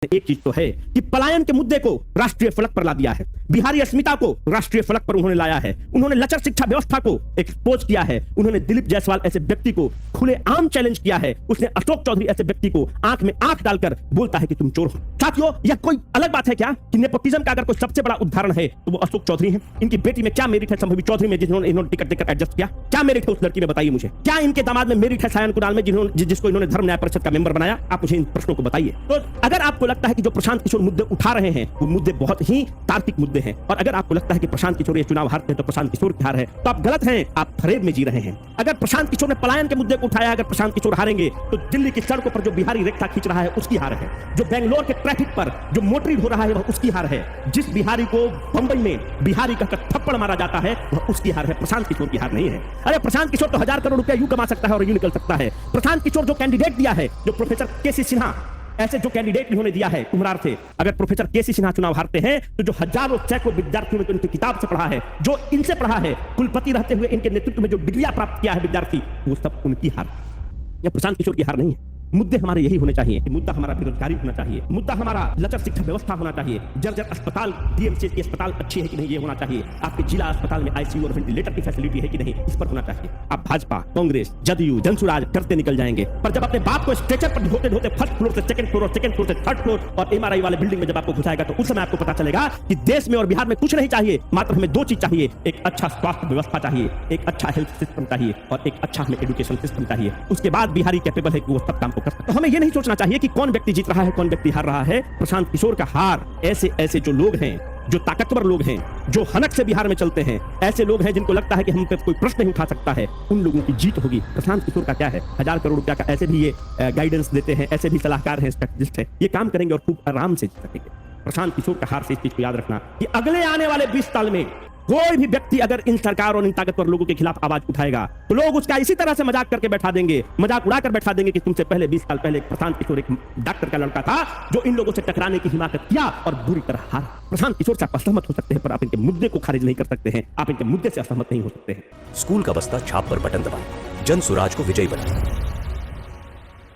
एक चीज तो है कि पलायन के मुद्दे को राष्ट्रीय फलक पर ला दिया है, बिहारी अस्मिता को राष्ट्रीय फलक पर उन्होंने लाया है, उन्होंने लचर शिक्षा व्यवस्था को एक्सपोज किया है, उन्होंने दिलीप जायसवाल ऐसे व्यक्ति को खुलेआम चैलेंज किया है, उसने अशोक चौधरी ऐसे व्यक्ति को आंख में आंख डालकर बोलता है कि तुम चोर हो। साथियों, यह कोई अलग बात है क्या कि नेपोटिज्म का अगर कोई सबसे बड़ा उदाहरण है तो वो अशोक चौधरी है। इनकी बेटी में क्या मेरिट है संभवी चौधरी में, जिन्होंने इन्होंने टिकट देकर एडजस्ट किया? क्या मेरिट है उस लड़की में, बताइए मुझे। क्या इनके दामाद में मेरिट है सायन कुणाल में, जिसको इन्होंने धर्म न्याय परिषद का मेंबर बनाया? आप मुझे इन प्रश्नों को बताइए। तो अगर आपको लगता है कि जो प्रशांत किशोर मुद्दे उठा रहे हैं वो मुद्दे बहुत ही तार्किक मुद्दे हैं, और अगर आपको लगता है कि प्रशांत किशोर ये चुनाव हारते हैं तो प्रशांत किशोर की हार है, तो आप गलत हैं, आप फरेब में जी रहे हैं। अगर प्रशांत किशोर ने पलायन के मुद्दे को उठाया, अगर प्रशांत किशोर हारेंगे तो दिल्ली की सड़कों पर जो बिहारी रेखा खींच रहा है उसकी हार है, जो बेंगलोर के ट्रैफिक पर जो मोटरिंग हो रहा है वह उसकी हार है, जिस बिहारी को बंबई में बिहारी का थप्पड़ मारा जाता है वह उसकी हार है, प्रशांत किशोर की हार नहीं है। अरे प्रशांत किशोर तो 1000 करोड़ रुपया यूं कमा सकता है और यूं निकल सकता है। प्रशांत किशोर जो कैंडिडेट दिया है, जो प्रोफेसर केसी सिन्हा ऐसे जो कैंडिडेट इन्होंने दिया है कुम्हरार से, अगर प्रोफेसर केसी सिन्हा चुनाव हारते हैं तो जो हजारों सैकड़ों विद्यार्थियों ने इनकी किताब से पढ़ा है, जो इनसे पढ़ा है, कुलपति रहते हुए इनके नेतृत्व में जो डिग्रियां प्राप्त किया है विद्यार्थी, वो सब उनकी हार, यह प्रशांत किशोर की हार नहीं है। मुद्दे हमारे यही होने चाहिए कि मुद्दा हमारा बेरोजगारी होना चाहिए, मुद्दा हमारा लचर शिक्षा व्यवस्था होना चाहिए, जर्जर अस्पताल, डीएमसीएच की अस्पताल अच्छी है कि नहीं ये होना चाहिए, आपके जिला अस्पताल में आईसीयू और वेंटिलेटर की फैसिलिटी है कि नहीं, इस पर होना चाहिए। आप भाजपा, कांग्रेस, जदयू, जनसुराज करते निकल जाएंगे, पर जब अपने बाप को स्ट्रेचर पर ढोते ढोते फर्स्ट फ्लोर से सेकंड फ्लोर और सेकंड फ्लोर से थर्ड फ्लोर और एमआरआई वाले बिल्डिंग में जब आपको घुसाएगा तो उस समय आपको पता चलेगा कि देश में और बिहार में कुछ नहीं चाहिए, मात्र हमें दो चीज चाहिए, एक अच्छा स्वास्थ्य व्यवस्था चाहिए, एक अच्छा हेल्थ सिस्टम चाहिए और एक अच्छा हमें एजुकेशन सिस्टम चाहिए। उसके बाद बिहारी कैपेबल है कि वो सब काम को कर सकता है। तो हमें ये नहीं सोचना चाहिए कि कौन व्यक्ति जीत रहा है, कौन व्यक्ति हार रहा है। प्रशांत किशोर का हार ऐसे जो लोग हैं, जो ताकतवर लोग हैं, जो हनक से बिहार में चलते हैं, ऐसे लोग हैं जिनको लगता है कि हम पे कोई प्रश्न नहीं उठा सकता है, उन लोगों की जीत होगी। प्रशांत किशोर का क्या है, 1000 करोड़ रुपया का ऐसे भी ये गाइडेंस देते हैं, ऐसे भी सलाहकार हैं, स्ट्रेटेजिस्ट हैं, ये काम करेंगे और खूब आराम से जीत सकेंगे। प्रशांत किशोर का हार से इस चीज को याद रखना कि अगले आने वाले 20 साल में कोई भी व्यक्ति अगर इन सरकार और इन ताकतवर लोगों के खिलाफ आवाज उठाएगा तो लोग उसका इसी तरह से मजाक करके बैठा देंगे, मजाक उड़ाकर बैठा देंगे कि तुमसे पहले 20 साल पहले प्रशांत किशोर एक डॉक्टर का लड़का था जो इन लोगों से टकराने की हिमाकत किया और बुरी तरह हारा। प्रशांत किशोर से आप असहमत हो सकते हैं पर आप इनके मुद्दे को खारिज नहीं कर सकते हैं, आप इनके मुद्दे से असहमत नहीं हो सकते हैं। स्कूल का बस्ता छाप पर बटन दबाएं, जन सुराज को विजयी बनाएं।